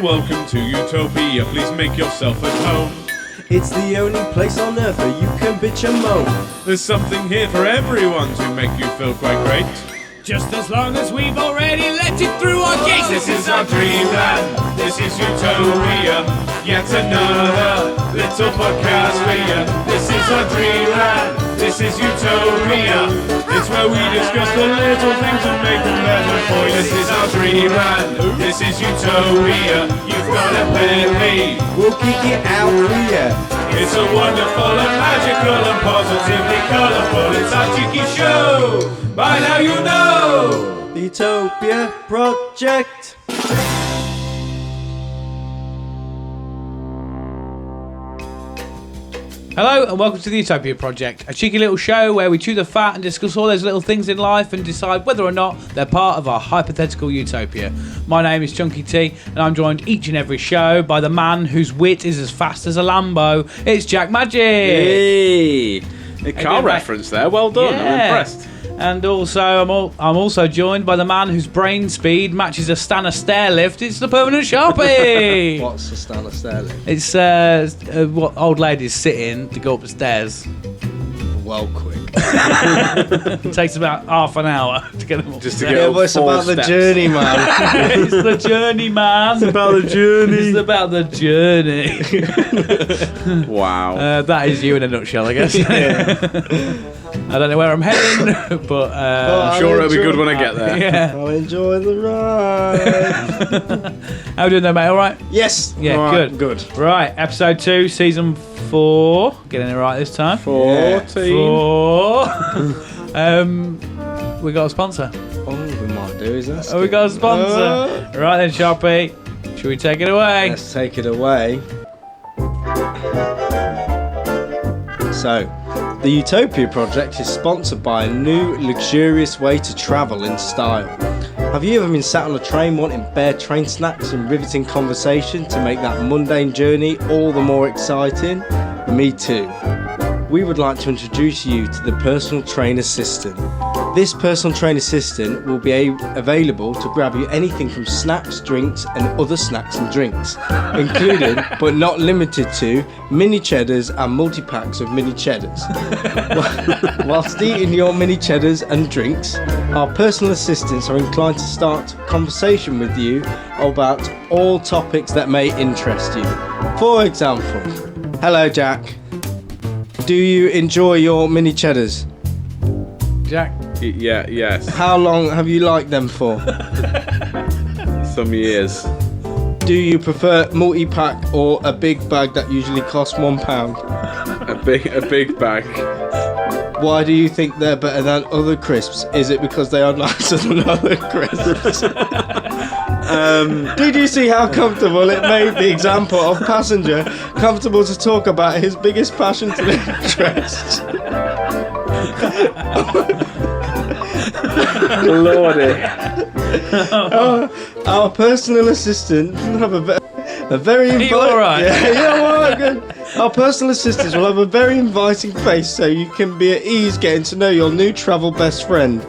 Welcome to Utopia, please make yourself at home. It's the only place on earth where you can bitch and moan. There's something here for everyone to make you feel quite great. Just as long as we've already let it through our gates. This is our dreamland, this is Utopia. Yet another little podcast for you. This is our dreamland, this is Utopia. It's where we discuss the little things and make them better for you. This is our dreamland, this is Utopia. You've got a baby, We'll kick it out for you. it's a wonderful and magical and positively colourful. It's our cheeky show, by now you know. The Utopia Project. Hello and welcome to the Utopia Project, a cheeky little show where we chew the fat and discuss all those little things in life and decide whether or not they're part of our hypothetical utopia. My name is Chunky T and I'm joined each and every show by the man whose wit is as fast as a Lambo. It's Jack Magic! Hey! A car reference there, well done, Yeah. I'm impressed. And also, I'm also joined by the man whose brain speed matches a Stanner stair lift. It's the Permanent Sharpie! What's the Stanner stairlift? It's what old ladies sit in to go up the stairs. Well, quick. It takes about half an hour to get them up. Just to the get stairs. up But it's 4 about the steps. journey, man. It's the journey, man. It's about the journey. It's about the journey. Wow. That is you in a nutshell, I guess. I don't know where I'm heading, but I'm sure it'll be good when I get there. yeah. I'll enjoy the ride. How we doing there, mate? All right? Yes. Yeah, All right, good. Right, episode 2, season 4. Getting it right this time. 14. 4. We got a sponsor. Oh, we might do, is that? We got a sponsor. Right then, Sharpie. Should we take it away? Let's take it away. So, the Utopia Project is sponsored by a new luxurious way to travel in style. Have you ever been sat on a train wanting bare train snacks and riveting conversation to make that mundane journey all the more exciting? Me too. We would like to introduce you to the personal train assistant. This personal train assistant will be available to grab you anything from snacks, drinks and other snacks and drinks, including but not limited to mini cheddars and multi-packs of mini cheddars. Whilst eating your mini cheddars and drinks, our personal assistants are inclined to start a conversation with you about all topics that may interest you. For example, hello Jack, do you enjoy your mini cheddars? Jack. Yeah, yes. How long have you liked them for? Some years. Do you prefer multi-pack or a big bag that usually costs £1? A big bag. Why do you think they're better than other crisps? Is it because they are nicer than other crisps? Did you see how comfortable it made the example of passenger comfortable to talk about his biggest passion to interest? Lordy. Our personal assistant will have a very you alright? Yeah, I'm alright, good. Our personal assistants will have a very inviting face so you can be at ease getting to know your new travel best friend.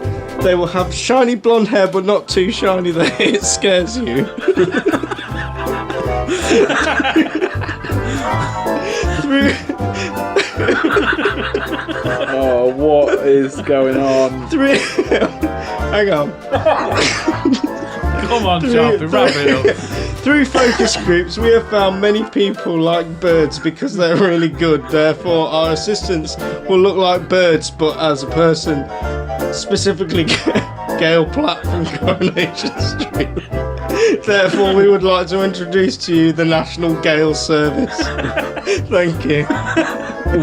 They will have shiny blonde hair but not too shiny that it scares you. Oh, what is going on? Hang on. Come on, Sharpie, wrap it up. Through focus groups, we have found many people like birds because they're really good. Therefore, our assistants will look like birds, but as a person, specifically Gail Platt from Coronation Street. Therefore, we would like to introduce to you the National Gale Service. Thank you.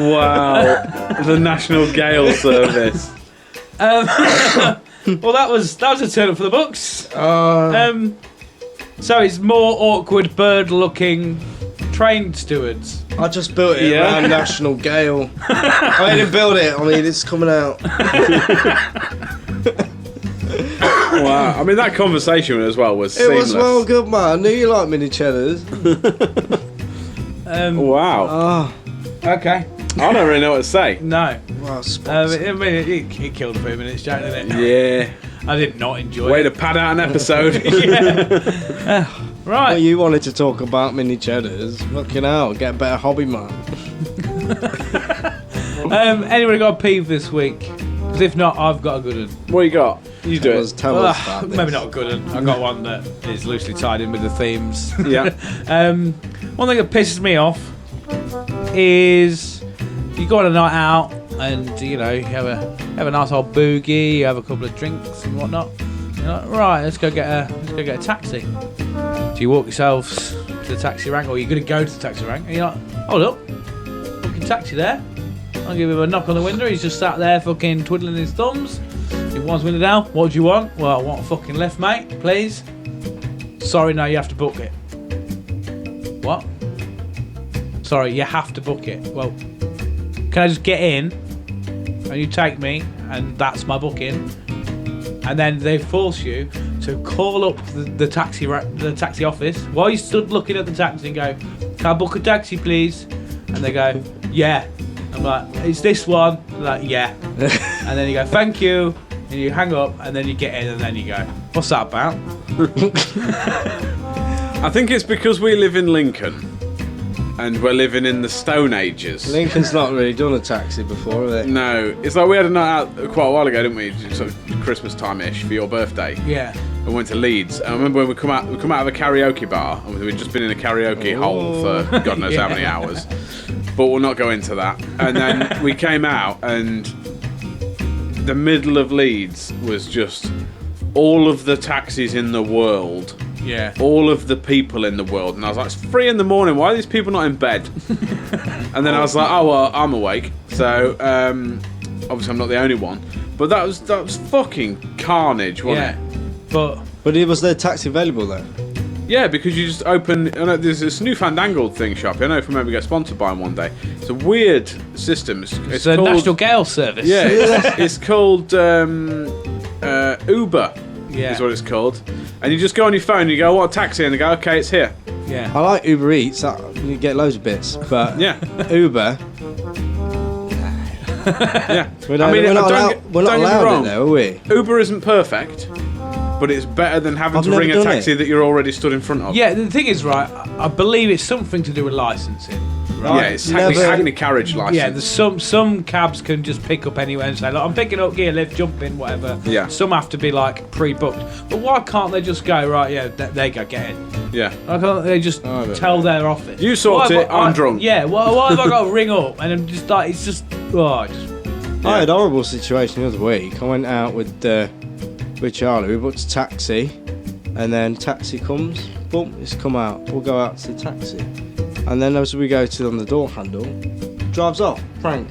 Wow. The National Gale Service. Well, that was a turn up for the books. So it's more awkward bird-looking train stewards. I just built it around National Gale. I didn't build it. I mean, it's coming out. Wow. I mean, that conversation as well was It seamless. was well good, man. I knew you liked mini cheddars. Wow. Okay. I don't really know what to say. No. Wow, sponsor. I mean, it killed a few minutes, Jack, didn't it? Yeah. I did not enjoy Way it. to pad out an episode. Yeah. Right. Well, you wanted to talk about mini cheddars. Fucking hell, get a better hobby, man. Anybody got a peeve this week? Because if not, I've got a good one. What you got? You do it. Tell us about this. Maybe not a good one. I've got one that is loosely tied in with the themes. Yeah. One thing that pisses me off is you go on a night out and you have a nice old boogie, you have a couple of drinks and whatnot. You're like, right, let's go get a taxi. So you walk yourselves to the taxi rank, or you're going to go to the taxi rank, and you're like, hold up, fucking taxi there. I'll give him a knock on the window. He's just sat there fucking twiddling his thumbs. He wants window down. What do you want? Well, I want a fucking lift, mate, please. Sorry, no, you have to book it. What? Sorry, you have to book it. Well, can I just get in and you take me and that's my booking? And then they force you to call up the taxi office while you stood looking at the taxi and go, can I book a taxi, please? And they go, yeah. I'm like, it's this one. They're like, yeah. And then you go, thank you. And you hang up and then you get in and then you go, what's that about? I think it's because we live in Lincoln and we're living in the Stone Ages. Lincoln's not really done a taxi before, have they? No, it's like we had a night out quite a while ago, didn't we? Sort of Christmas time-ish for your birthday. Yeah. And went to Leeds. And I remember when we come out of a karaoke bar, and we'd just been in a karaoke hole for God knows how many hours. But we'll not go into that. And then we came out, and the middle of Leeds was just all of the taxis in the world. Yeah. All of the people in the world. And I was like, it's 3 a.m. Why are these people not in bed? And then I was like, oh, well, I'm awake. So, obviously I'm not the only one. But that was fucking carnage, wasn't it? But was there a taxi available there? Yeah, because you just open. I know there's this new fandangled thing shop. I know if we maybe get sponsored by them one day. It's a weird system. It's a National Gale service. Yeah, it's called Uber. Yeah. Is what it's called. And you just go on your phone and you go, what, taxi? And they go, okay, it's here. Yeah. I like Uber Eats. You get loads of bits, but Yeah. Uber. Yeah. We're not allowed it there, are we? Uber isn't perfect, but it's better than having I've to never ring a done taxi it. that you're already stood in front of. Yeah, the thing is, right, I believe it's something to do with licensing. Right? Yeah, it's Hackney carriage license. Yeah, there's some cabs can just pick up anywhere and say, look, I'm picking up gear, lift, jump in, whatever. Yeah. Some have to be like pre-booked. But why can't they just go, right, yeah, there you go, get in. Yeah. Why can't they just tell their office? You sort Why it, I'm drunk. Yeah, why have I got to ring up and I'm just like, it's just, I had a horrible situation the other week. I went out with Charlie. We booked a taxi, and then taxi comes. Boom, it's come out. We'll go out to the taxi, and then as we go to on the door handle, drives off. Prank.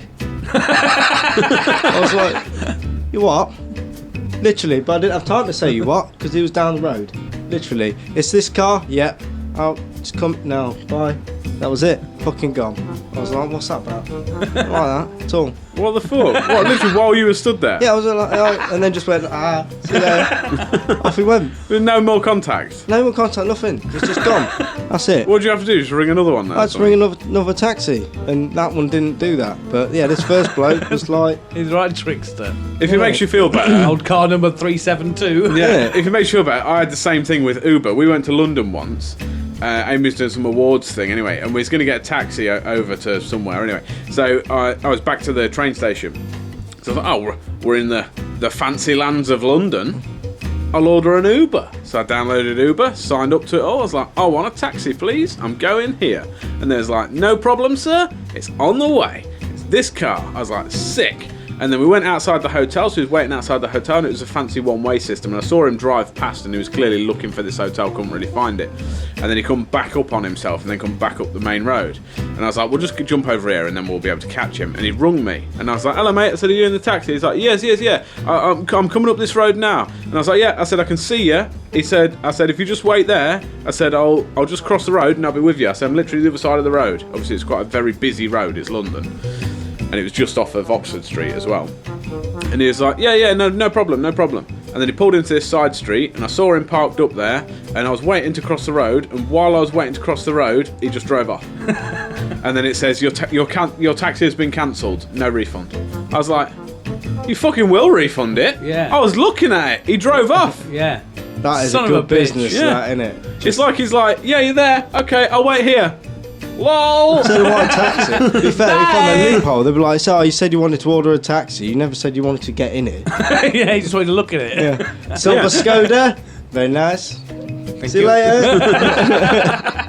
I was like, you what? Literally, but I didn't have time to say you what because he was down the road. Literally, it's this car. Yep. I'll just come now. Bye. That was it. Fucking gone. I was like, what's that about? Not like that at all. What the fuck? What, literally while you were stood there? Yeah, I was like, and then just went, see you later. Off he went. With no more contact? No more contact, nothing. It's just gone. That's it. What did you have to do? Just ring another one then? I had to ring another taxi, and that one didn't do that. But yeah, this first bloke was like... He's the right trickster. If it makes you feel better... Old car number 372. Yeah, if it makes you feel better, I had the same thing with Uber. We went to London once. Amy's doing some awards thing anyway, and we was going to get a taxi over to somewhere anyway. So I was back to the train station. So I thought, we're in the fancy lands of London. I'll order an Uber. So I downloaded Uber, signed up to it all. I was like, I want a taxi, please. I'm going here. And there's like, no problem, sir. It's on the way. It's this car. I was like, sick. And then we went outside the hotel, so he was waiting outside the hotel, and it was a fancy one-way system. And I saw him drive past, and he was clearly looking for this hotel, couldn't really find it. And then he come back up on himself, and then come back up the main road. And I was like, we'll just jump over here, and then we'll be able to catch him. And he rung me, and I was like, hello, mate. I said, are you in the taxi? He's like, yes, yeah. I'm coming up this road now. And I was like, yeah. I said, I can see you. I said, if you just wait there, I said, I'll just cross the road, and I'll be with you. I said, I'm literally the other side of the road. Obviously, it's quite a very busy road. It's London. And it was just off of Oxford Street as well. And he was like, yeah, no problem. And then he pulled into this side street, and I saw him parked up there, and I was waiting to cross the road, and while I was waiting to cross the road, he just drove off. And then it says, your taxi has been cancelled, no refund. I was like, you fucking will refund it? Yeah. I was looking at it, he drove off. Yeah. That is Son a of a good bitch. business, Yeah. that, innit? It's like he's like, yeah, you're there. Okay, I'll wait here. Lol. So they want a taxi. To be fair, they found a loophole. They'd be like, so you said you wanted to order a taxi. You never said you wanted to get in it. Yeah, he just wanted to look at it. Yeah. Silver Skoda. Very nice. See you later.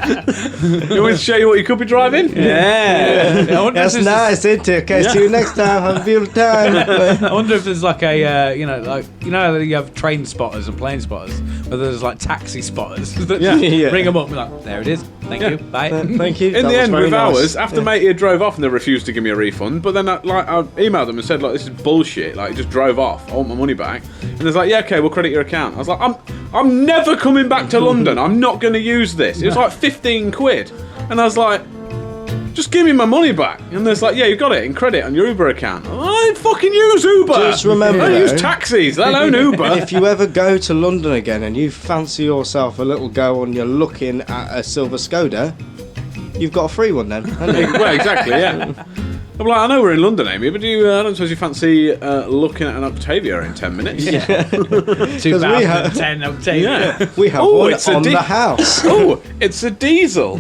You want me to show you what you could be driving? Yeah. I wonder if That's this nice, isn't it? Okay, see you next time. Have a beautiful time. I wonder if there's like a, you know how you have train spotters and plane spotters, whether there's like taxi spotters that Yeah. bring them up and be like, there it is. Thank you. Bye. Thank you. In That the was end, very with nice. ours, after mate here drove off and they refused to give me a refund, but then I emailed them and said, like, this is bullshit. Like, he just drove off. I want my money back. And they're like, yeah, okay, we'll credit your account. I was like, I'm never coming back to London. I'm not going to use this. It was like 15 quid. And I was like, just give me my money back. And they're like, yeah, you got it in credit on your Uber account. I don't fucking use Uber. Just remember, I don't use though, taxis, let alone Uber. If you ever go to London again and you fancy yourself a little go and you're looking at a silver Skoda, you've got a free one then, haven't you? Well, exactly, yeah. I'm like, I know we're in London, Amy, but I don't suppose you fancy looking at an Octavia in 10 minutes? Yeah. 2010 Octavia. Yeah. We have Oh, one it's a on the house, Oh, it's a diesel.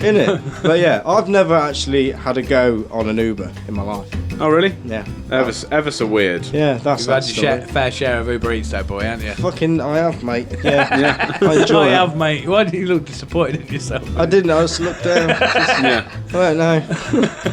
innit? But yeah, I've never actually had a go on an Uber in my life. Oh, really? Yeah. Ever so weird. Yeah, that's You've that had your story. fair share of Uber Eats, though, boy, haven't you? Fucking, I have, mate. Yeah. Yeah. I enjoy I it. have, mate. Why do you look disappointed in yourself? I didn't, I just looked down. Yeah. I don't know.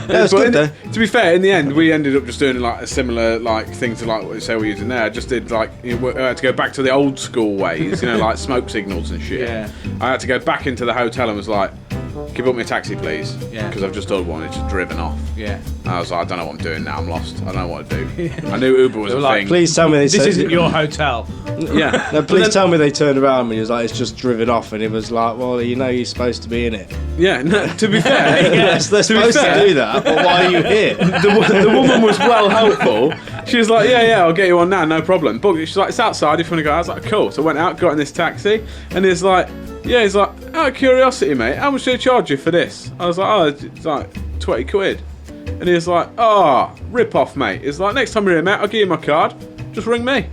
Yeah, it's But good though. to be fair, in the end, we ended up just doing like a similar like thing to like what you say we're using there. I just did like I had to go back to the old school ways, you know, like smoke signals and shit. Yeah. I had to go back into the hotel and was like, "Can you book me a taxi, please?" Yeah. Because I've just ordered one. It's just driven off. Yeah. And I was like, I don't know what I'm doing now. I'm lost. I don't know what to do. I knew Uber was They a were like, thing. Please tell me they This said- isn't your hotel. Yeah. No, But please then- tell me they turned around and he was like, it's just driven off, and it was like, well, you know, you're supposed to be in it. Yeah. No, to be fair, Yes, they're to be supposed fair, to do that, but why are you here? the woman was well helpful. She was like, yeah, I'll get you on now, no problem. But she's like, it's outside if you want to go. I was like, cool. So I went out, got in this taxi, and he's like, he's like, out of curiosity, mate, how much do they charge you for this? I was like, oh, it's like 20 quid. And he was like, oh, rip off, mate. He's like, next time you're here, mate, I'll give you my card. Just ring me.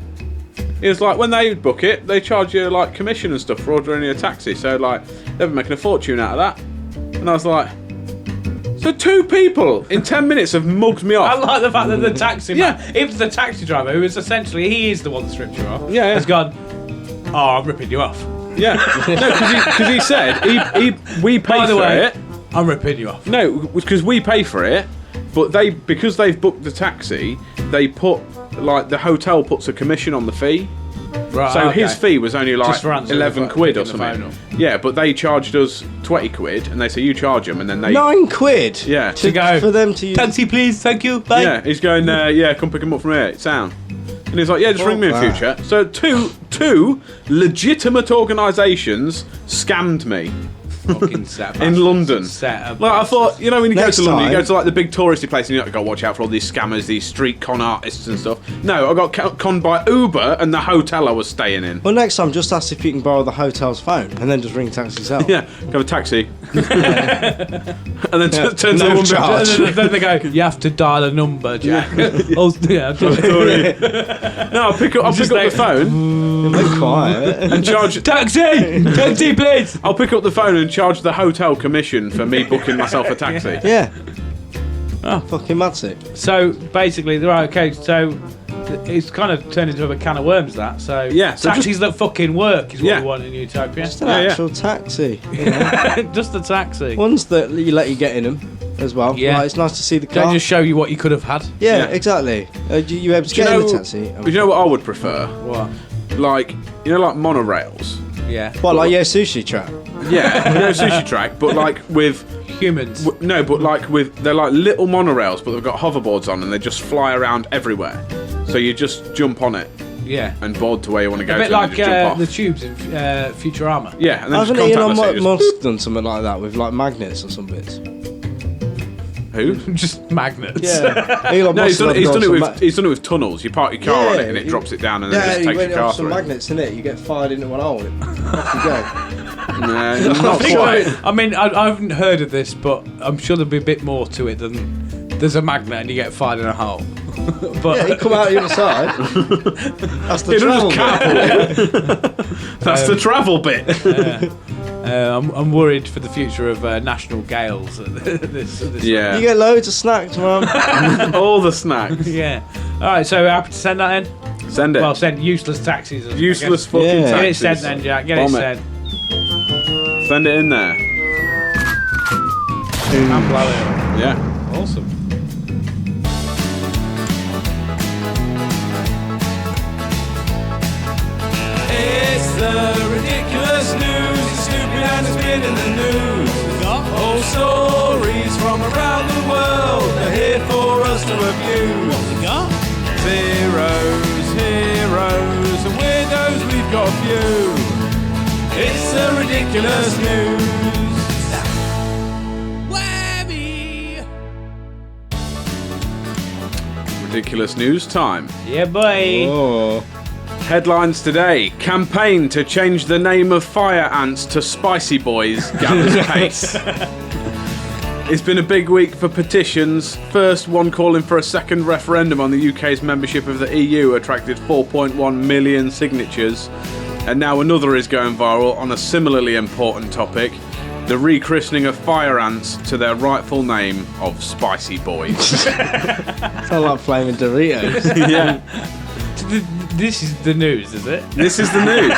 He was like, when they book it, they charge you like commission and stuff for ordering a taxi. So like, they've been making a fortune out of that. And I was like, so 2 people in 10 minutes have mugged me I off. like the fact that the taxi man, Yeah. if the taxi driver, who is essentially, he is the one that stripped you off, Yeah. has gone, oh, I'm ripping you off. Yeah. No, because he said we pay By the for way, it. I'm ripping you off. No, because we pay for it, but because they've booked the taxi, they put like the hotel puts a commission on the fee. Right, So okay. his fee was only like Just for answering 11 the quid or picking the phone something. Yeah, but they charged us 20 quid, and they say you charge them, and then they 9 quid? Yeah. To go. For them to use. Taxi, please, thank you, bye. yeah, he's going come pick him up from here. It's sound. And he's like, yeah, just ring me in wow. future. So two legitimate organisations scammed me. Fucking set In London. Set Like I thought, you know, when you Next go to London, you time- go to like the big touristy place, and you got to watch out for all these scammers, these street con artists and stuff. No, I got conned by Uber and the hotel I was staying in. Well, next time, just ask if you can borrow the hotel's phone and then just ring taxi yourself. Yeah, go a taxi, and then Yeah, turns no the woman charge. And then they go, you have to dial a number, Jack. Oh, yeah, Sorry. No, I'll pick up the phone Be quiet. and charge. taxi! Taxi, please! I'll pick up the phone and charge the hotel commission for me booking myself a taxi. Yeah. Oh. Fucking that's it. So, basically, right, okay, so it's kind of turned into a can of worms, that. So, Yeah, so taxis that fucking work is what Yeah. we want in Utopia. Just an Yeah, yeah. actual taxi. You know? Just the taxi. Ones that you let you get in them as well. Yeah. Like, it's nice to see the Don't car. just show you what you could have had. Yeah, Yeah. exactly. You able to Do you get in know? the taxi? Do you know what I would prefer? What? Like, you know, like monorails. Yeah. What, like your sushi trap? Yeah, no sushi track, but like with. Humans. No, but like they're like little monorails, but they've got hoverboards on and they just fly around everywhere. So you just jump on it Yeah. and board to where you want to go A bit to and like then just jump the off. tubes in Futurama. Yeah, and then Hasn't just Elon contactless it, Musk done something like that with like magnets or some bits? Who? Just magnets. Yeah. Elon No, Musk he's done has it some with he's done it with tunnels. You park your car on Yeah, it and it he- drops it down and then Yeah, it just you takes went your car off some through. magnets in it. You get fired into an hole. Off you go. No, not quite. I mean, I haven't heard of this, but I'm sure there'll be a bit more to it than there's a magnet and you get fired in a hole. But Yeah, he come out the other side. That's the travel bit. That's the travel bit. I'm worried for the future of national gales. this Yeah. You get loads of snacks, man. All the snacks. Yeah. All right. So happy to send that then. Send it. Well, send useless taxis. I Useless guess. fucking Yeah. Get it taxis. sent then, Jack. Get Bomb it it. sent. Send it in there. And blow it up. Yeah. Awesome. It's the ridiculous news. It's stupid and it's been in the news. Old stories from around the world. They're here for us to review. Zeros, heroes, and weirdos, we've got a few. It's the ridiculous news. Whammy! Ridiculous news time. Yeah, boy. Oh. Headlines today. Campaign to change the name of fire ants to Spicy Boys gathers pace. It's been a big week for petitions. First, one calling for a second referendum on the UK's membership of the EU attracted 4.1 million signatures. And now another is going viral on a similarly important topic. The rechristening of fire ants to their rightful name of Spicy Boys. Sound like flaming Doritos. Yeah. This is the news, is it? This is the news.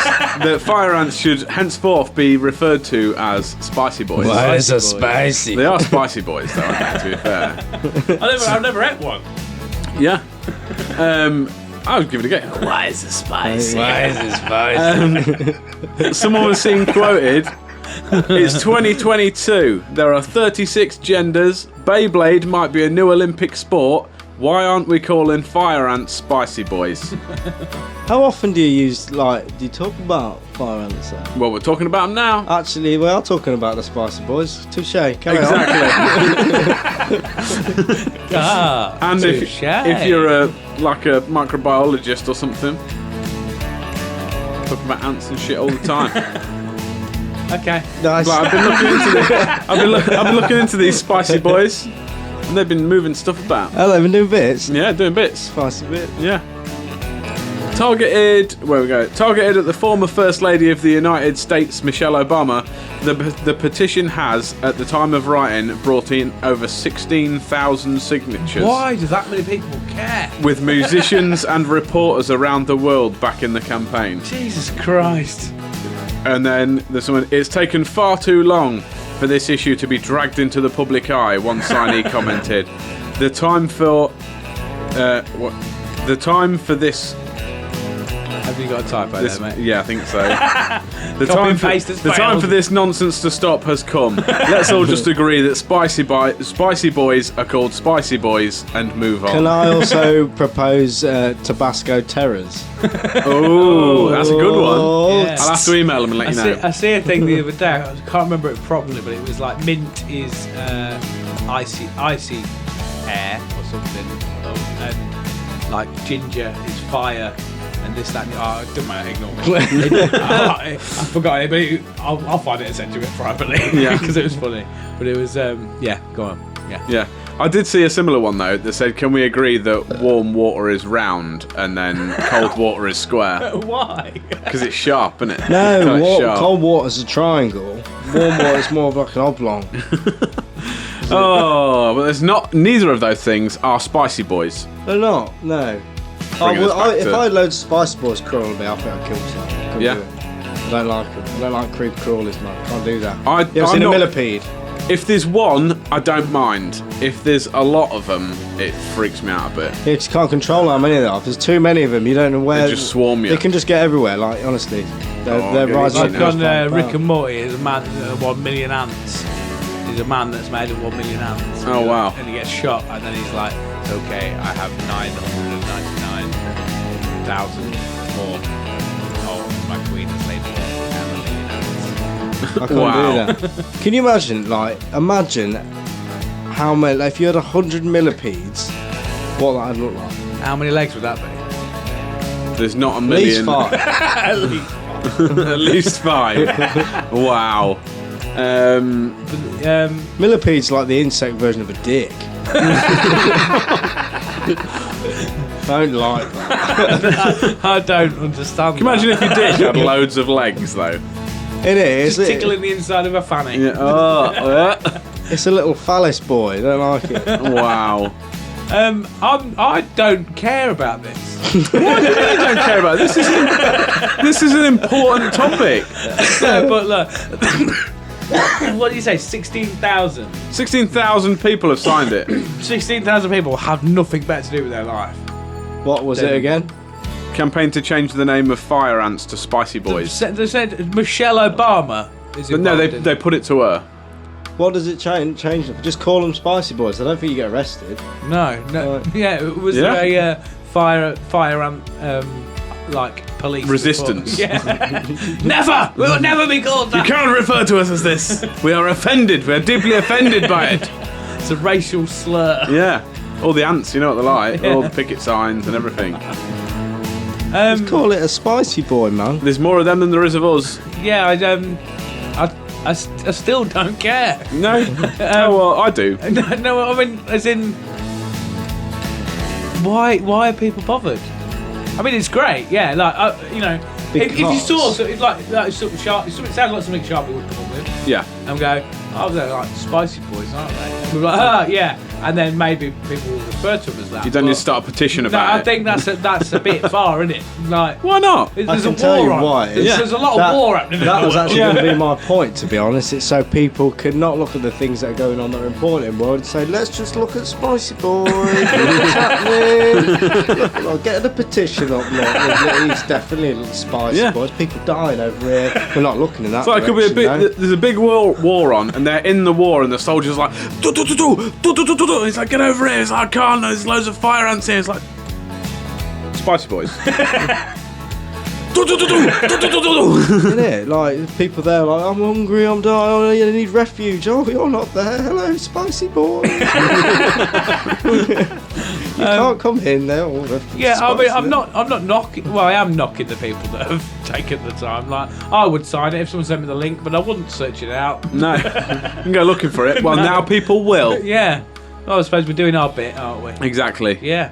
That fire ants should henceforth be referred to as Spicy Boys. Why so spicy? They are Spicy Boys, though, I think, to be fair. I've never ate one. Yeah. I would give it a go. Why is it spicy? Why is it spicy? Someone was seen quoted. It's 2022. There are 36 genders. Beyblade might be a new Olympic sport. Why aren't we calling fire ants Spicy Boys? How often do you talk about fire ants there? Well, we're talking about them now. Actually, we are talking about the Spicy Boys. Touche. Carry on. Exactly. Ah, And touche. if you're a microbiologist or something, talking about ants and shit all the time. Okay. Nice. Like, I've been looking into these Spicy Boys, and they've been moving stuff about. Oh, they've been doing bits. Yeah, doing bits. Spicy bit. Yeah. Targeted at the former First Lady of the United States, Michelle Obama, the petition has, at the time of writing, brought in over 16,000 signatures. Why do that many people care? With musicians and reporters around the world backing the campaign. Jesus Christ. And then there's someone, it's taken far too long for this issue to be dragged into the public eye, one signee commented. The time for this. Have you got a typo there, mate? Yeah, I think so. The Copy time and for paste has the time failed. for this nonsense to stop has come. Let's all just agree that Spicy Boys are called Spicy Boys and move on. Can I also propose Tabasco Terrors? Oh, that's a good one. Yeah. I'll have to email them and let you know. I see a thing the other day. I can't remember it properly, but it was like mint is icy air or something, and like ginger is fire, and this, that, and it doesn't matter. Ignore me. I forgot it, but I'll find it and send you it privately. Yeah. Because it was funny. But it was yeah. Go on. Yeah. Yeah. I did see a similar one though that said, can we agree that warm water is round and then cold water is square? Why? Because it's sharp, isn't it? No, It's sharp. cold water's a triangle. Warm water's more of like an oblong. Oh, but there's not. Neither of those things are Spicy Boys. They're not, no. Bringing us back If to- I had loads of Spicy Boys crawling me, I think I'd kill some. Couldn't Yeah. do it. I don't like them. I don't like creep crawlers, man. Can't do that. I- You ever I'm seen a not- millipede? If there's one, I don't mind. If there's a lot of them, it freaks me out a bit. You just can't control how many there are. If there's too many of them, you don't know where. They just swarm you. They can just get everywhere, like, honestly. They're Oh, good rising easy Like now. on Rick and Morty, there's a man, 1 million ants. He's a man that's made of 1 million ants. Oh, wow. And he gets shot, and then he's like, it's okay, I have 999,000 more. Oh, my queen has laid 1 million ants. I can't Wow. do that. Can you imagine how many, like, if you had 100 millipedes, what that'd look like? How many legs would that be? There's not a At least million. 5. At least. At least 5. Wow. Millipede's like the insect version of a dick. Don't like that. I don't understand. Can you imagine if your dick had loads of legs, though? It is. Just tickling the inside of a fanny. Yeah. Oh, It's a little phallus boy. Don't like it. wow. I don't care about this. Why do you really don't care about it? This is an important topic. No, but look, what do you say? 16,000. 16,000 people have signed it. 16,000 people have nothing better to do with their life. What was it again? Campaign to change the name of fire ants to Spicy Boys. They said Michelle Obama is But no, involved in- they put it to her. What does it change? Just call them Spicy Boys. I don't think you get arrested. No. Right. Yeah, it was Yeah. a fire ant like police Resistance. report. Yeah. Never. We will never be called that. You can't refer to us as this. We are offended. We are deeply offended by it. It's a racial slur. Yeah. All the ants, you know what they're like. Yeah. All the picket signs and everything. Just call it a Spicy Boy, man. There's more of them than there is of us. Yeah, I still don't care. No? Oh, well, I do. No, I mean, as in, why are people bothered? I mean, it's great, yeah. Like, you know, if you saw something like something sharp, it sounds like something Sharpie would come up with, Yeah. and go, oh, they're like Spicy Boys, aren't they? We're like, oh, yeah, and then maybe people will refer to them as that. You don't but- need to start a petition No, about I it. think that's a bit far, isn't it? Like, Why not? there's I a can war tell you on. why. There's a lot of war happening. in That the was world. actually Yeah. going to be my point, to be honest. It's so people can not look at the things that are going on that are important in the world and say, let's just look at Spicy Boy. What's happening? Look, get the petition up. Look, it's definitely Spicy Yeah. Boys. People dying over here. We're not looking in that So it could be a direction, big. There's a big war on, and they're in the war, and the soldiers are like, do do do do do do do do. He's like, get over here. He's like, I can't. There's loads of fire ants here. It's like, Spicy Boys. Do do do do do do do do. Isn't it? Like, people there like, I'm hungry, I'm dying, I need refuge. Oh, you're not there. Hello, Spicy Boy. You can't come in there. All the Yeah, I mean, spice in I'm it. not knocking. Well, I am knocking the people that have taken the time. Like, I would sign it if someone sent me the link, but I wouldn't search it out. No, you can go looking for it. Well, now people will. Yeah, well, I suppose we're doing our bit, aren't we? Exactly. Yeah.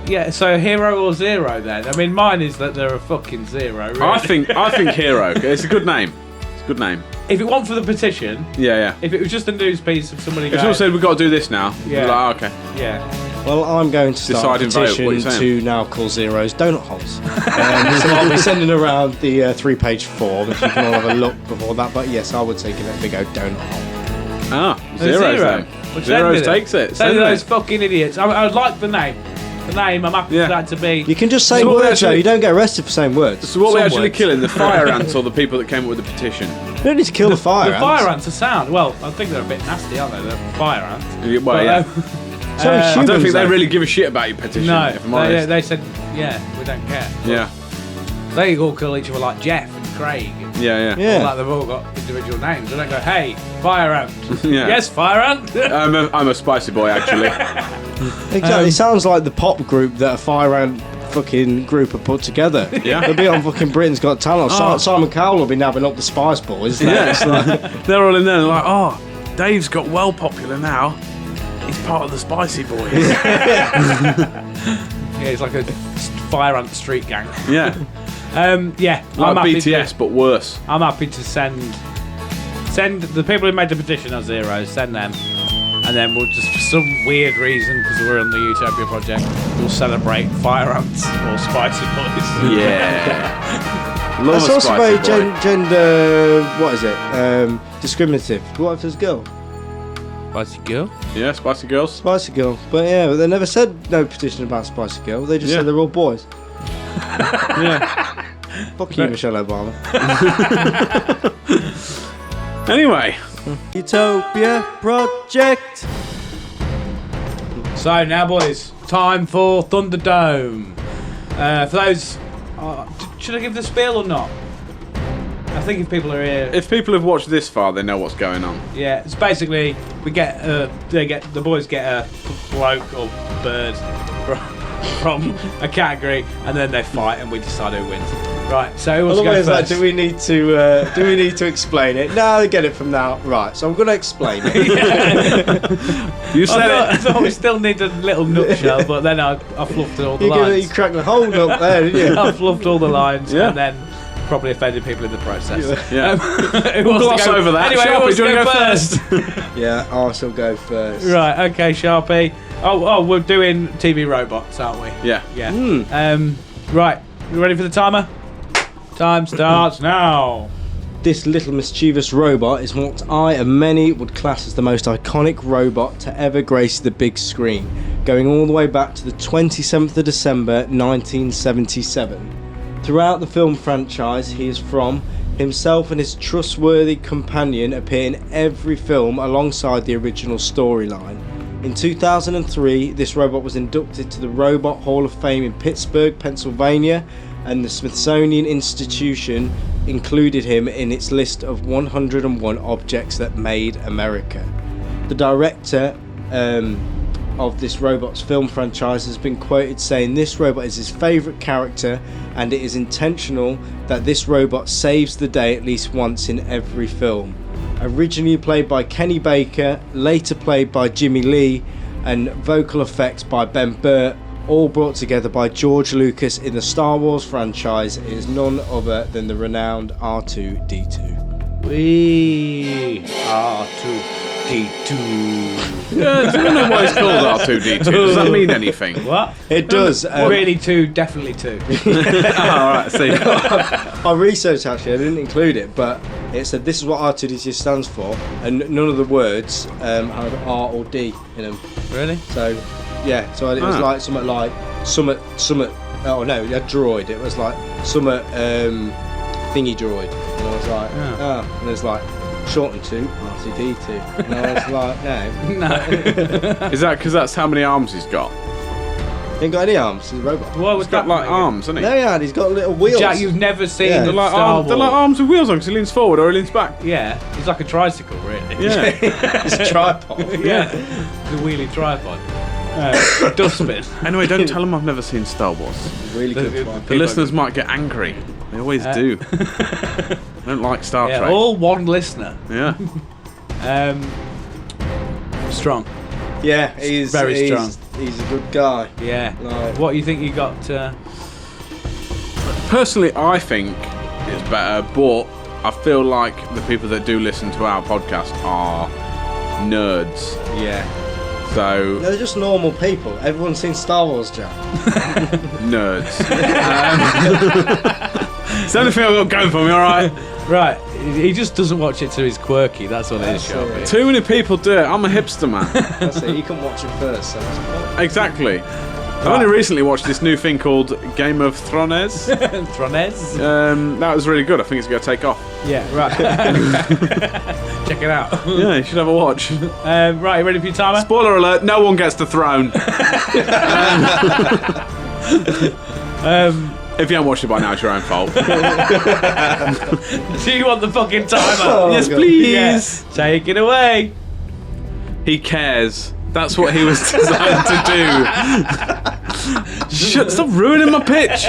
Yeah. So hero or zero then? I mean, mine is that they're a fucking zero. Really. I think hero. It's a good name. It's a good name. if it weren't for the petition, Yeah. if it was just a news piece of somebody If going, someone said we've got to do this now, Yeah. we're like, okay. yeah. Well, I'm going to start a Decide and vote, what are you petition saying? to now call zeros donut holes. So I'll be sending around the 3-page form if you can all have a look before that. But yes, I would take it a big old donut hole. Ah, A zeros zero. then. Well, Zeros send me takes it. Send Send those it. fucking idiots. I would like the name. The name, I'm happy Yeah. for that to be. You can just say So what we words, though. actually- You don't get arrested for saying words. So what we're Some actually words. killing, the fire ants or the people that came up with the petition? You don't need to kill the fire The ants. fire ants are sound. Well, I think they're a bit nasty, aren't they? They're fire ants. Well, But, yeah. So I I don't humans, think they though. really give a shit about your petition, no, if I'm honest. they said, yeah, we don't care. Yeah, They all call each other like Jeff and Craig. And yeah. Yeah. Like they've all got individual names. They don't go, hey, fire ant. Yeah. Yes, fire ant. I'm a spicy boy, actually. Exactly. It sounds like the pop group that a fire ant fucking group have put together. Yeah. They'll be on fucking Britain's Got Talent. Simon Cowell will be nabbing up the Spice Boys. Yeah. It's like, They're all in there and like, oh, Dave's got well popular now. He's part of the Spicy Boys. Yeah, it's like a fire ant street gang. Yeah. Yeah, Like I'm happy BTS, but worse. I'm happy to send the people who made the petition as zeros. Send them, and then we'll just for some weird reason because we're on the Utopia Project, we'll celebrate fire ants or spicy boys. Yeah. Love that's a also spicy very boy. gender. What is it? Discriminative. What if there's a girl? Spicy girl. Yeah, spicy girls. Spicy girl. But yeah, but they never said no petition about Spicy girl. They just Yeah. said they're all boys. Yeah. Fuck you, Michelle Obama. Anyway, Utopia Project. So now, boys, time for Thunderdome. For those, should I give the spiel or not? I think if people are here, if people have watched this far, they know what's going on. yeah, it's basically the boys get a bloke or bird from a category, and then they fight, and we decide who wins. Right. So who wants to go Otherwise, like, first? do we need to explain it? No, I get it from now. Right. So I'm going to explain it. You said I it. thought we still need a little nutshell, but then I fluffed all the You lines. cracked the hole up there, didn't you? I fluffed all the lines Yeah. and then probably offended people in the process. Yeah. Who We'll wants to gloss go- over that. Anyway, who Sharpie, wants do to you go wanna go first? Yeah, I shall go first. Right, okay, Sharpie. Oh, we're doing TV robots, aren't we? Yeah. Yeah. Right, you ready for the timer? Time starts now. This little mischievous robot is what I and many would class as the most iconic robot to ever grace the big screen, going all the way back to the 27th of December 1977. Throughout the film franchise he is from, himself and his trustworthy companion appear in every film alongside the original storyline. In 2003, this robot was inducted to the Robot Hall of Fame in Pittsburgh, Pennsylvania, and the Smithsonian Institution included him in its list of 101 objects that made America. The director of this robot's film franchise has been quoted saying this robot is his favourite character and it is intentional that this robot saves the day at least once in every film. Originally played by Kenny Baker, later played by Jimmy Lee, and vocal effects by Ben Burt, all brought together by George Lucas in the Star Wars franchise, is none other than the renowned R2-D2. We are R2-D2. Yeah, do you know why it's called R2-D2? Does that mean anything? What? It does. Really two, definitely two. Alright, see. I researched actually, I didn't include it, but it said this is what R2-D2 stands for, and none of the words have R or D in them. Really? So, yeah, so it was like something oh no, a droid. It was like something thingy droid. And I was like, and it's like shortened to R2-D2. And I was like, no. No. Is that because that's how many arms he's got? He ain't got any arms, he's a robot. What was He's got that like again? arms, hasn't he? No, yeah, he's got little wheels. Jack, you've never seen Yeah. the They're like, Star Wars. they're like arms with wheels on because he leans forward or he leans back. Yeah, he's like a tricycle, really. Yeah. It's a tripod. Yeah. The wheelie tripod. Dustbin. Anyway, don't tell them I've never seen Star Wars. Really good one. The listeners might get angry. They always do. I don't like Star Yeah, Trek. all one listener. Yeah. Strong. Yeah, he's very strong. He's a good guy. Yeah. Like- What do you think you got? Personally, I think it's better, but I feel like the people that do listen to our podcast are nerds. Yeah. So, They're just normal people. Everyone's seen Star Wars, Jack. nerds. It's the only thing I've got going for me, alright? Right. He just doesn't watch it, so he's quirky. That's what it is, That's Sharpie. it. Too many people do it. I'm a hipster, man. That's it. You can watch it first. So it's Exactly. I've only recently watched this new thing called Game of Thrones. Thrones? That was really good. I think it's going to take off. Yeah, right. Check it out. Yeah, you should have a watch. Right, you ready for your timer? Spoiler alert, no one gets the throne. If you haven't watched it by now, it's your own fault. Do you want the fucking timer? Oh, Yes, God. please. Yes. Take it away. He cares. That's what he was designed to do. Stop ruining my pitch.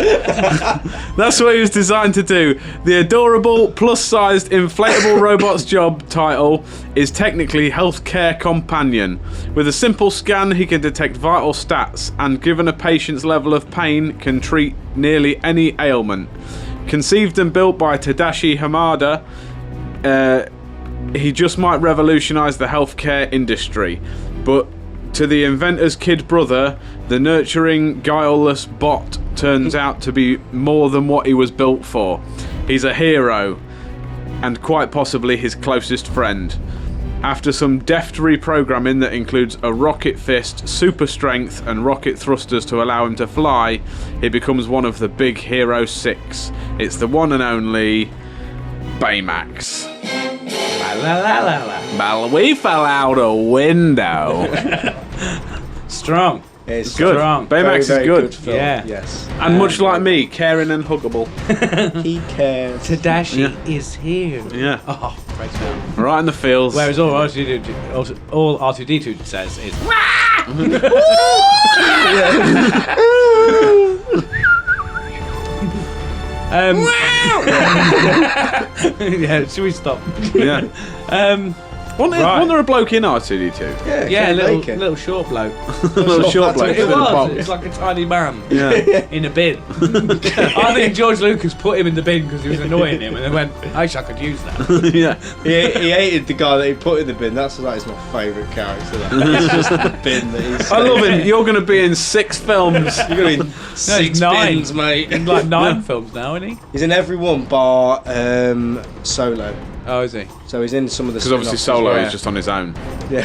That's what he was designed to do. The adorable, plus-sized, inflatable robot's job title is technically healthcare companion. With a simple scan, he can detect vital stats and, given a patient's level of pain, can treat nearly any ailment. Conceived and built by Tadashi Hamada, he just might revolutionise the healthcare industry. But to the inventor's kid brother, the nurturing, guileless bot turns out to be more than what he was built for. He's a hero, and quite possibly his closest friend. After some deft reprogramming that includes a rocket fist, super strength, and rocket thrusters to allow him to fly, he becomes one of the big Hero 6. It's the one and only Baymax. La la la la la. Well, we fell out a window. Strong. It's Good. Strong. Baymax is very good. film. Yeah. Yes. And much like me, caring and huggable. He cares. Tadashi is here. Yeah. Oh, right now. Right in the fields. Whereas all R2-D2 says is Um, yeah, should we stop? yeah. Wasn't there a bloke in R2D2? Yeah, Yeah, Kevin Bacon. little short bloke. Little short bloke. It with a was. bob. It's like a tiny man Yeah. in a bin. I think George Lucas put him in the bin because he was annoying him, and then went, "Actually, I could use that." Yeah. He hated the guy that he put in the bin. That is my favourite character. It's just the bin that he's. I love him. You're going to be in 6 films. You're going to be in 6 9. bins, mate. In like 9 films now, isn't he? He's in every one bar Solo. Oh, is he? So he's in some of the. Because obviously spin-offs as Solo well. is just on his own. Yeah.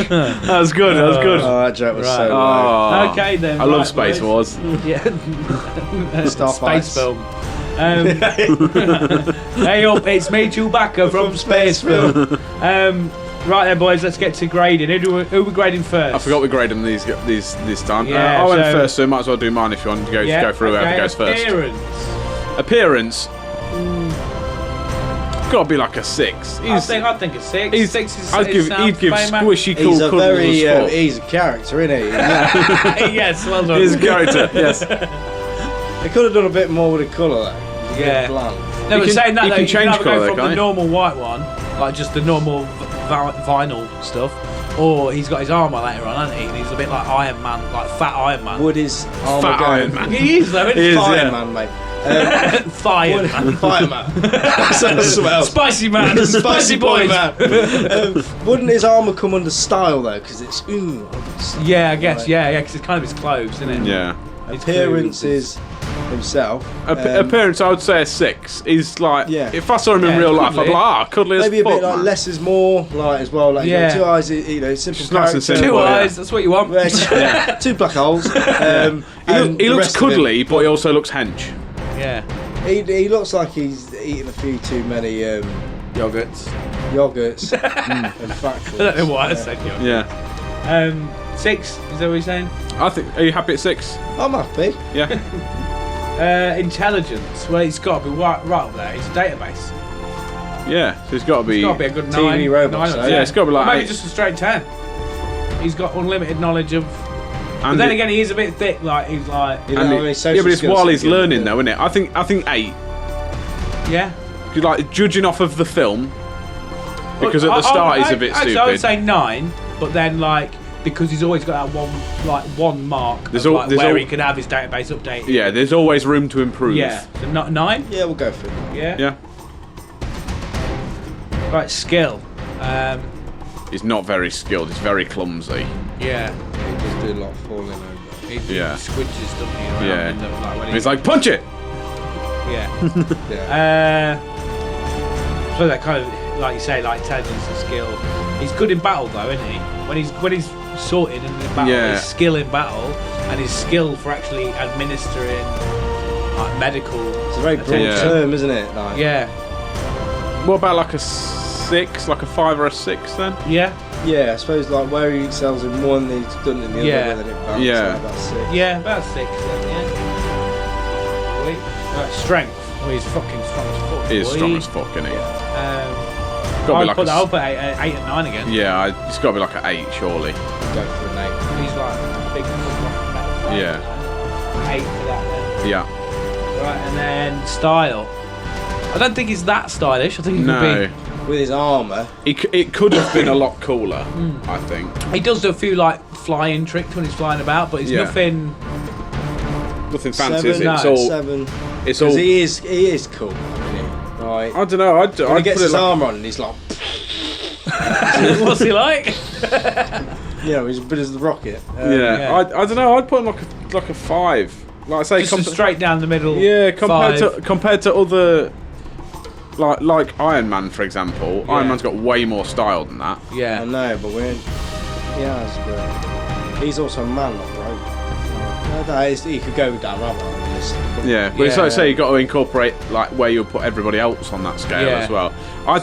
That was good. That was good. Oh, that joke was Right. so low. Oh. Okay then. I love right, Space boys. Wars. Yeah. Starfights. Space film. Hey up, it's me, Chewbacca from Space Film. Right then, boys, let's get to grading. Who we grading first? I forgot we graded them this time. Yeah, I went so- first, so might as well do mine if you want to go, Yeah, go through whoever okay, goes first. Appearance. Appearance. Got to be like a 6. I think a 6. He's, 6 is. I'd give, sounds he'd give famous. squishy cool He's a cuddles very as fuck. he's a character, isn't he? Yes, well done. He's a character, yes. They could have done a bit more with the colour though. It's a bit Yeah. bland. No, You but can- saying that you though, can you can change either colour go though, from can't the you? normal white one, like just the normal vinyl stuff, or he's got his armour later on, hasn't he? And he's a bit like Iron Man, like fat Iron Man. Would his armour Fat go? Iron Man. He is though, He isn't is, he? Fireman, yeah. mate. Fire Man. Fireman. That's something else. Spicy Man. Spicy boy, boys. man. Wouldn't his armour come under style though? Because it's Yeah, I guess, Right. yeah, because it's kind of his clothes, isn't it? Yeah. His appearance clothes. is himself. Appearance, I would say a 6. He's like, Yeah. if I saw him in Yeah, real life, I'd be cuddly. like, cuddly as Maybe a fuck, bit like man. less is more, like as well. Like you know, Yeah. 2 eyes, simple Just nice and character. simple. Two yeah. eyes, that's what you want. Yeah. 2 black holes. He, And he the looks rest of him, cuddly, but he also looks hench. Yeah. He looks like he's eaten a few too many Yogurts. yogurts and fat. I don't know why I said yogurt. Yeah. 6, is that what you're saying? I think, are you happy at 6? I'm happy. Yeah. Intelligence. Well, it's got to be right up there. It's a database. Yeah. So he's got to be. It's got to be a good TV 9. robots, 9 though. Yeah, it's got to be like Or maybe 8. just a straight 10. He's got unlimited knowledge of. But And then it- again, he is a bit thick. Like he's like, You know, and I it- mean, yeah, social but it's skills while are he's good, learning, yeah. though, isn't it? I think 8. yeah. Like judging off of the film, because at the start he's a bit actually, stupid. I would say 9, but then like because he's always got that one mark There's of, al- like, there's where al- he can have his database updated. Yeah, there's always room to improve. Yeah. So not 9. Yeah, we'll go for it. Yeah. Yeah. Right. Skill. He's not very skilled. He's very clumsy. Yeah. He does do a lot of falling over. He Yeah. squidges, doesn't he? Around Yeah. in the, like, when And he's like, punch it. yeah. Yeah. So that kind of, like you say, like intelligence and skill. He's good in battle though, isn't he? When he's sorted in the battle, Yeah. his skill in battle and his skill for actually administering like medical. It's a very broad Yeah. term, isn't it? Like, Yeah, What about like a 6, like a 5 or a 6 then? yeah, Yeah, I suppose like where he excels in one, he's done in the Yeah. other, then it balances Yeah. out, that's it. yeah. About 6 then. Yeah. Wait. Right, strength. Well, he's fucking strong as fuck. He is boy. strong as fuck, isn't he? I'll Gotta be like put a that s- up at 8 and 9 again. Yeah, he's got to be like an 8, surely. Go for an 8. He's like a big metal fan, Yeah. you know. 8 for that then. Yeah. Right, and then style. I don't think he's that stylish. I think he No. could With his armour, It could have been a lot cooler, I think. be. He does do a few like flying tricks when he's flying about, but it's Yeah. nothing. Nothing fancy, 7, is it? no. It's all. 7. It's Because all. he is cool, isn't he? Right. I don't know. When I'd he put gets it his like, armour on and he's like, What's he like? you know, he's as good as the rocket. yeah. Yeah. I don't know. I'd put him like a 5. Like I say, Just a straight down the middle. yeah, compared 5. to other. Like Iron Man, for example. Yeah. Iron Man's got way more style than that. I Yeah. know, but we're but he's also a man, not a robot. He could go down rather than this. Yeah, but it's like I Yeah. say, you got to incorporate like where you put everybody else on that scale Yeah. as well.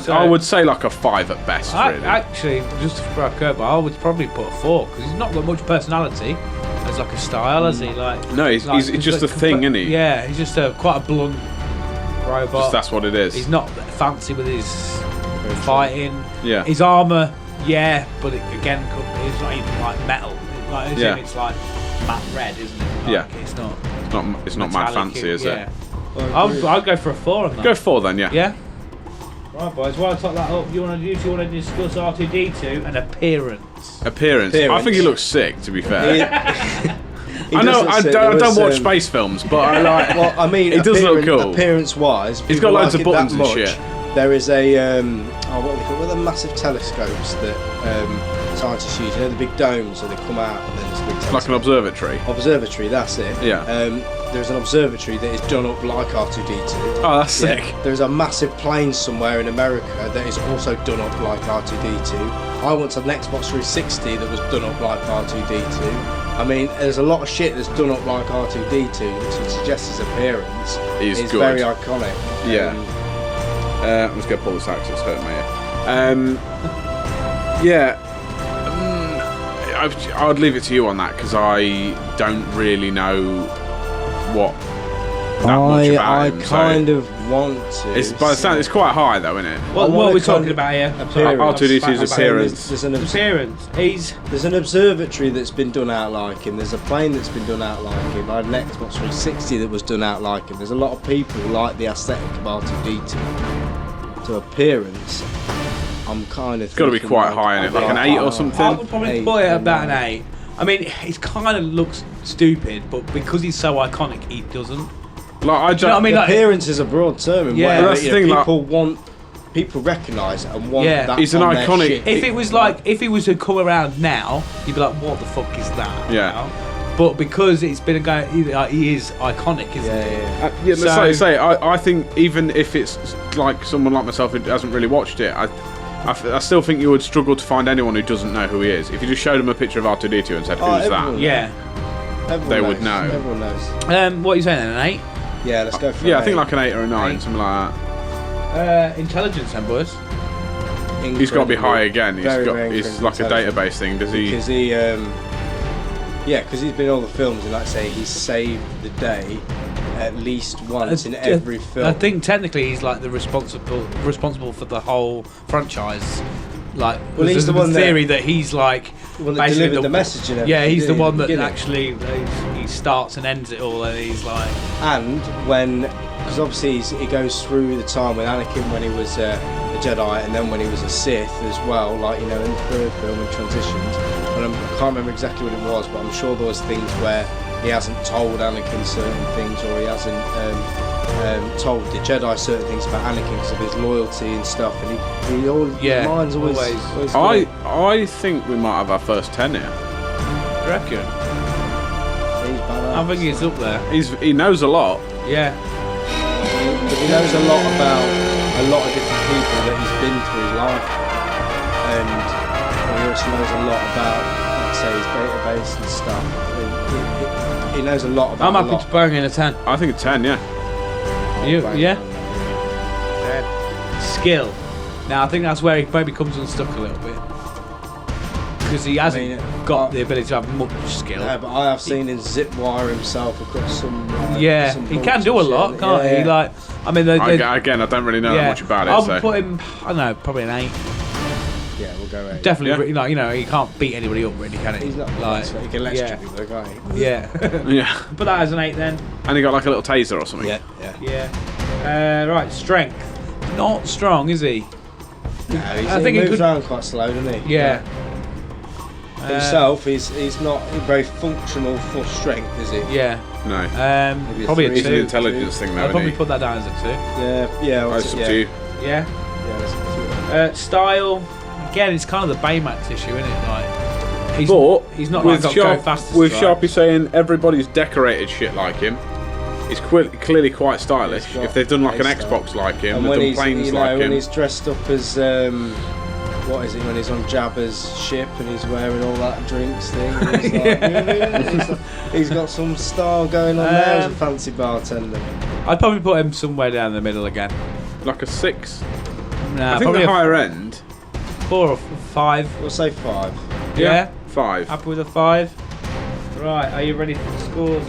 So- I would say like a 5 at best, really. Actually, just for a curve, I would probably put a 4 because he's not got much personality. As like a style, has he? Like No, he's just a thing, isn't he? Yeah, he's just quite a blunt robot. Just that's what it is. He's not fancy with his fighting. Yeah. His armour, yeah, but again, it's not even like metal. Like, as Yeah. in it's like matte red, isn't it? Like, Yeah. It's not It's not mad metallic, fancy, is yeah. it? I'll go for a 4 on that. Go 4 then, yeah. Yeah. Right, boys. While I top that up, you want to discuss R2D2 and appearance. Appearance. I think he looks sick. To be fair. I know. I don't watch space films, but I like. Well, I mean, it does look cool. Appearance-wise, he's got loads of buttons and shit. There is a what are they called? What are the massive telescopes that scientists use? You know, the big domes, so they come out and then there's a big telescope. Like an observatory. Observatory, that's it. Yeah. There's an observatory that is done up like R2D2. Oh, that's sick. There's a massive plane somewhere in America that is also done up like R2D2. I once had an Xbox 360 that was done up like R2D2. I mean, there's a lot of shit that's done up like R2D2, which suggests his appearance is good. very iconic. Yeah. I'm just going to pull this axe, it's hurting my ear. I would leave it to you on that, because I don't really know what that much about him. I kind of want to. It's, by the sound, it's quite high, though, isn't it? What are we talking about here? R2D2's appearance. There's an observatory that's been done out like him. There's a plane that's been done out like him. I had an Xbox 360 that was done out like him. There's a lot of people who like the aesthetic of R2D2. To appearance, I'm kind of. It's got to be quite high in it, like an 8 or something. I would probably put it about an 8. I mean, he kind of looks stupid, but because he's so iconic, he doesn't. Like, I don't. You know what I mean? Appearance is a broad term. And yeah, that's the thing. People recognise it and want that. He's an on iconic. Their shit. If it was like, if he was to come around now, you'd be like, "What the fuck is that?" Yeah. You know? But because it's been a guy, he is iconic, isn't he? Let's say, I think even if it's like someone like myself who hasn't really watched it, I still think you would struggle to find anyone who doesn't know who he is. If you just showed them a picture of R2D2 and said, "Who's that?" Yeah, they would know. Everyone knows. What are you saying then? An 8? Yeah, let's go for I think like an 8 or a 9, something like that. Intelligence, then, boys. He's got to be high again. Very He's like a database thing. Does he? Because he, because he's been in all the films, and like I say, he's saved the day at least once in every film. I think technically he's like the responsible for the whole franchise. Like, well, he's the one theory that he's like that delivered the message and everything. Yeah, he's the one that actually he starts and ends it all, and he's like. And because obviously he goes through the time with Anakin when he was a Jedi, and then when he was a Sith as well. Like, you know, in the third film, he transitioned. And I can't remember exactly what it was, but I'm sure there was things where he hasn't told Anakin certain things, or he hasn't told the Jedi certain things about Anakin because of his loyalty and stuff. And his mind's always I think we might have our first 10 here. You reckon? He's badass. I think he's up there. He knows a lot. Yeah. But he knows a lot about a lot of different people that he's been through his life, and he also knows a lot about, like I say, his database and stuff. He knows a lot about. I'm happy to bang in a 10. I think a 10, yeah. Yeah. Skill. Now I think that's where he maybe comes unstuck a little bit, because he hasn't got the ability to have much skill. Yeah, but I have seen him zip wire himself across some. Some he can do a lot, can't he? Like, I mean, again, I don't really know much about it. I'll put him. I don't know, probably an 8. Yeah, we'll go 8. Definitely, like, you know, he can't beat anybody up, really, can he? He's not like he can lecture people, can't he? Yeah. Yeah. Put that as an 8 then. And he got like a little taser or something. Yeah. Right, strength. Not strong, is he? No, I think he he moves could. around quite slow, doesn't he? Yeah. Himself, he's not very functional for strength, is he? Yeah. No. Probably a 2. It's an intelligence thing, though. I'd probably put that down as a 2. Yeah. That's up to you. Yeah. That's Style. Again, it's kind of the Baymax issue, isn't it? Like, he's not with like go fast. With Sharpie saying everybody's decorated shit like him, he's clearly quite stylish. If they've done like an Xbox like him, and they've done planes like him. When he's dressed up as what is it? When he's on Jabba's ship and he's wearing all that drinks thing, he's got some style going on there as a fancy bartender. I'd probably put him somewhere down the middle again. Like a 6. Nah, I think the higher end. 4 or 5. We'll say 5. Yeah. 5. Happy with a 5. Right, are you ready for the scores?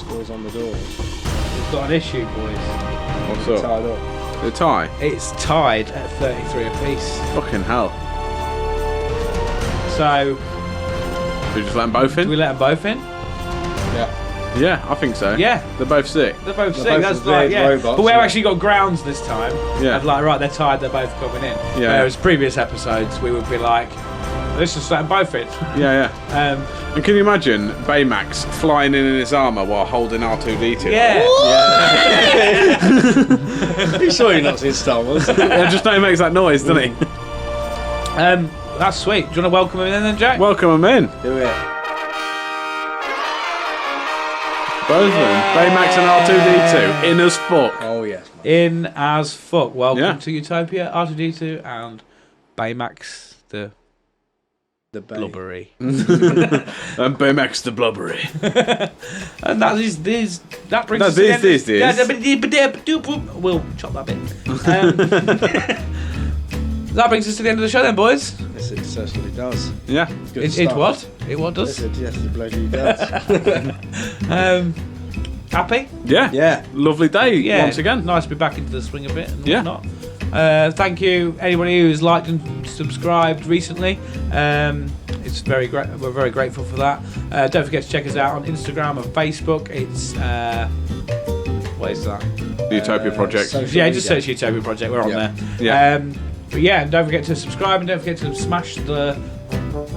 Scores on the doors. We've got an issue, boys. What's up? Tied up. The tie. It's tied at 33 apiece. Fucking hell. So, Do we just let them both in? do we let them both in? Yeah. Yeah, I think so. Yeah. They're both sick. They're both sick. both That's weird like, yeah. robots, But we've yeah. actually got grounds this time. Yeah. Of like, right, they're tired, they're both coming in. Yeah. Whereas previous episodes, we would be like, let's just let them both in. Yeah. Um, And can you imagine Baymax flying in his armour while holding R2-D2? yeah. Are you sure you're not seeing Star Wars? Yeah, just know he makes that noise, doesn't he? That's sweet. Do you want to welcome him in then, Jack? Welcome him in. Do it. Both of them. Baymax and R2-D2. In as fuck. Oh yes. In as fuck. Welcome Yeah. to Utopia, R2D2 and Baymax the The Bay. Blubbery. And Baymax the blubbery. And that is this. That brings No, us to the end this. We'll chop that bit. That brings us to the end of the show then, boys. Yes, it certainly does. Yeah. Good It stuff. what? It what does? Yes, it bloody does. Happy? Yeah. Yeah. Lovely day Yeah. once again. Nice to be back into the swing a bit and Yeah. whatnot. Thank you, anybody who's liked and subscribed recently. It's very great. We're very grateful for that. Don't forget to check us out on Instagram and Facebook. It's what is that? The Utopia Project. social Yeah, just media. search Utopia Project. We're on Yeah. there. Yeah. But yeah, and don't forget to subscribe and don't forget to smash the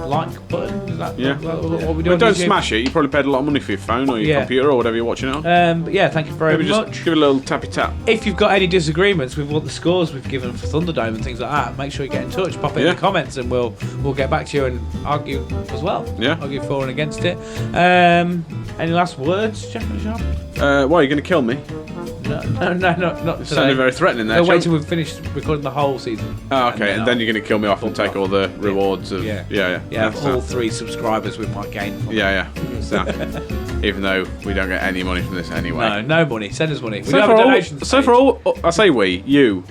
like button. Is that Yeah. what we do? But on don't YouTube? smash it. You probably paid a lot of money for your phone or your Yeah. computer or whatever you're watching it on. But yeah, thank you very Maybe much. just give it a little tappy tap. If you've got any disagreements with what the scores we've given for Thunderdome and things like that, make sure you get in touch. Pop it in Yeah. the comments, and we'll get back to you and argue as well. Yeah. Argue for and against it. Any last words, Jack and Sharp? Why are you going to kill me? No, not It today. sounded very threatening there. No, wait Chum. till we've finished recording the whole season. Oh, okay. And then you're going to kill me off and take all the rewards of. Yeah. Yeah. Yeah, That's all that. 3 subscribers we might gain. From Yeah. So, even though we don't get any money from this anyway. No money. Send us money. We So don't have for, a all, donation so for all, I say we, you,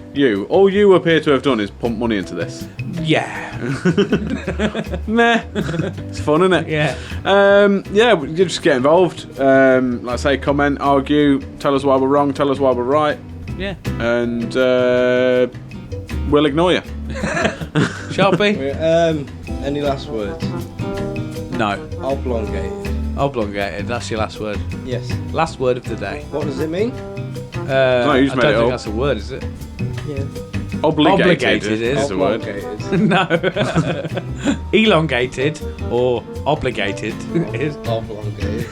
all you appear to have done is pump money into this. Yeah. Meh. It's fun, isn't it? Yeah. Yeah, you just get involved. Like I say, comment, argue, tell us why we're wrong, tell us why we're right, Yeah. and we'll ignore you. Sharpie? Any last words? No. Oblongated. Oblongated. That's your last word. Yes. Last word of the day. What does it mean? No, you just I made don't it think up. that's a word, is it? Yeah. Obligated is a word. Oblongated. No. Elongated or obligated is. Oblongated.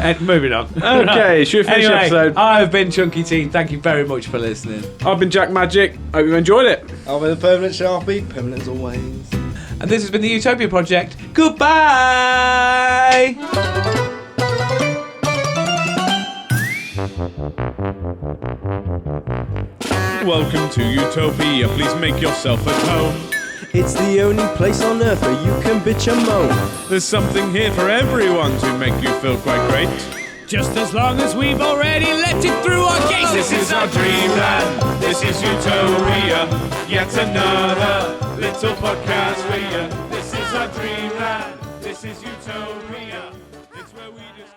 And moving on. Okay, should we finish the Anyway, episode? I've been Chunky T. Thank you very much for listening. I've been Jack Magic. Hope you enjoyed it. I'll be the permanent Sharpie. Permanent as always. And this has been the Utopia Project. Goodbye! Welcome to Utopia. Please make yourself at home. It's the only place on earth where you can bitch and moan. There's something here for everyone to make you feel quite great. Just as long as we've already let it through our gates. This is our dreamland. This is Utopia. Yet another little podcast for you. This is our dreamland. This is Utopia. It's where we discuss.